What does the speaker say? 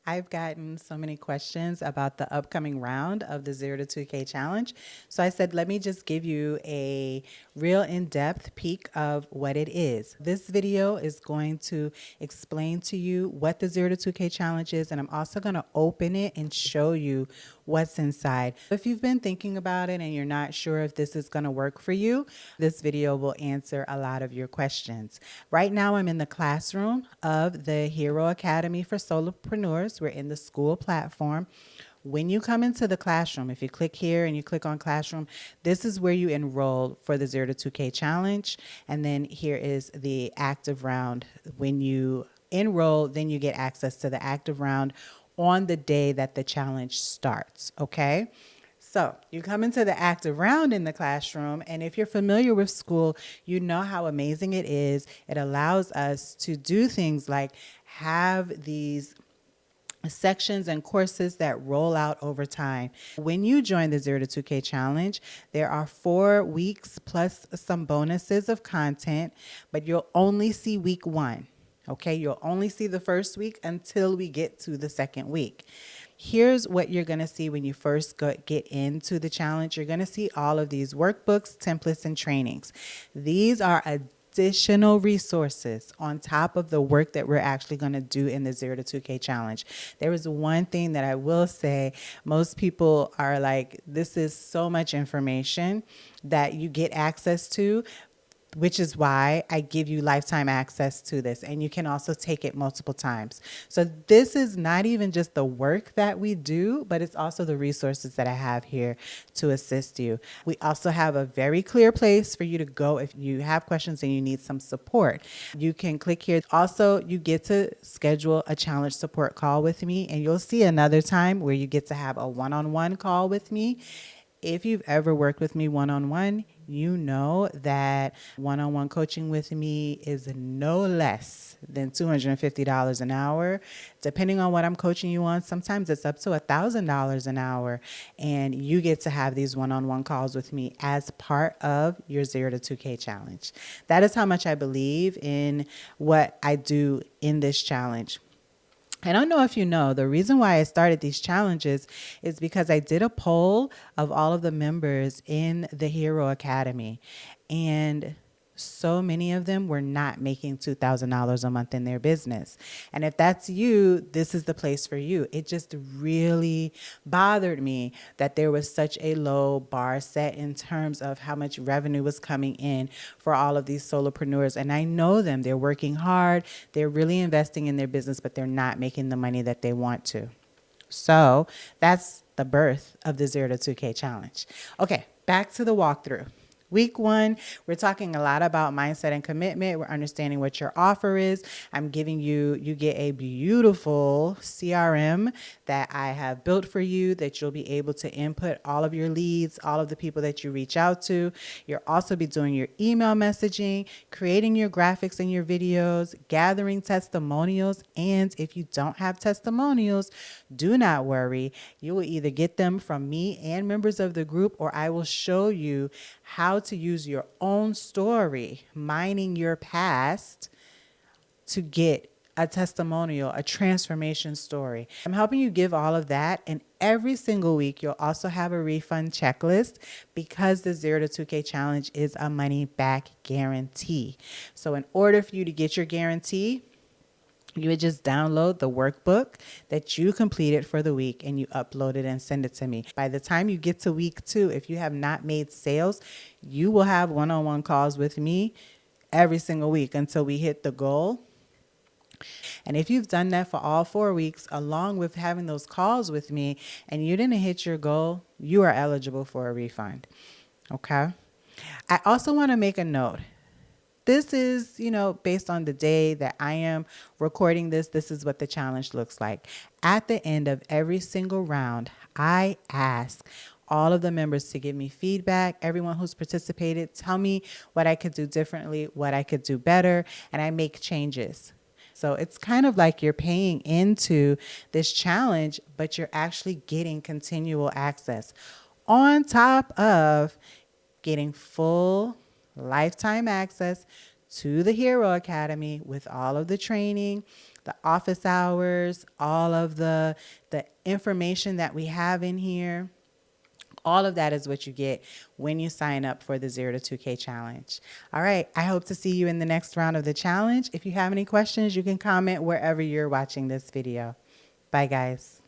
I've gotten so many questions about the upcoming round of the 0 to 2K challenge. So I said, let me just give you a real in-depth peek of what it is. This video is going to explain to you what the 0 to 2K challenge is, and I'm also going to open it and show you what's inside. If you've been thinking about it and you're not sure if this is going to work for you, this video will answer a lot of your questions. Right now, I'm in the classroom of the Hero Academy for Solopreneurs. We're in the school platform. When you come into the classroom, if you click here and you click on classroom, this is where you enroll for the 0 to 2K challenge. And then here is the active round. When you enroll, then you get access to the active round on the day that the challenge starts, okay? So you come into the active round in the classroom, and if you're familiar with school, you know how amazing it is. It allows us to do things like have these sections and courses that roll out over time. When you join the 0 to 2K challenge, there are 4 weeks plus some bonuses of content, but you'll only see week 1. Okay, you'll only see the first week until we get to the second week. Here's what you're going to see when you first get into the challenge. You're going to see all of these workbooks, templates, and trainings. These are additional resources on top of the work that we're actually going to do in the 0 to 2K challenge. There is one thing that I will say, most people are like, this is so much information that you get access to, which is why I give you lifetime access to this, and you can also take it multiple times. So this is not even just the work that we do, but it's also the resources that I have here to assist you. We also have a very clear place for you to go if you have questions and you need some support. You can click here. Also, you get to schedule a challenge support call with me, and you'll see another time where you get to have a one-on-one call with me. If you've ever worked with me one-on-one, you know that one-on-one coaching with me is no less than $250 an hour. Depending on what I'm coaching you on, sometimes it's up to $1,000 an hour. And you get to have these one-on-one calls with me as part of your 0 to 2K challenge. That is how much I believe in what I do in this challenge. I don't know if you know, the reason why I started these challenges is because I did a poll of all of the members in the Hero Academy, and so many of them were not making $2,000 a month in their business. And if that's you, this is the place for you. It just really bothered me that there was such a low bar set in terms of how much revenue was coming in for all of these solopreneurs. And I know them. They're working hard. They're really investing in their business, but they're not making the money that they want to. So that's the birth of the 0 to 2K challenge. Okay, back to the walkthrough. Week 1, we're talking a lot about mindset and commitment. We're understanding what your offer is. I'm giving you get a beautiful CRM that I have built for you that you'll be able to input all of your leads, all of the people that you reach out to. You'll also be doing your email messaging, creating your graphics and your videos, gathering testimonials. And if you don't have testimonials, do not worry. You will either get them from me and members of the group, or I will show you how to use your own story, mining your past, to get a testimonial, a transformation story. I'm helping you give all of that, and every single week you'll also have a refund checklist because the 0 to 2K challenge is a money back guarantee. So in order for you to get your guarantee, you would just download the workbook that you completed for the week and you upload it and send it to me. By the time you get to week 2, if you have not made sales, you will have one-on-one calls with me every single week until we hit the goal. And if you've done that for all 4 weeks, along with having those calls with me, and you didn't hit your goal, you are eligible for a refund. Okay? I also want to make a note. This is, based on the day that I am recording this, this is what the challenge looks like. At the end of every single round, I ask all of the members to give me feedback. Everyone who's participated, tell me what I could do differently, what I could do better, and I make changes. So it's kind of like you're paying into this challenge, but you're actually getting continual access on top of getting full lifetime access to the Hero Academy with all of the training, the office hours, all of the information that we have in here. All of that is what you get when you sign up for the 0 to 2K challenge. All right. I hope to see you in the next round of the challenge. If you have any questions, you can comment wherever you're watching this video. Bye, guys.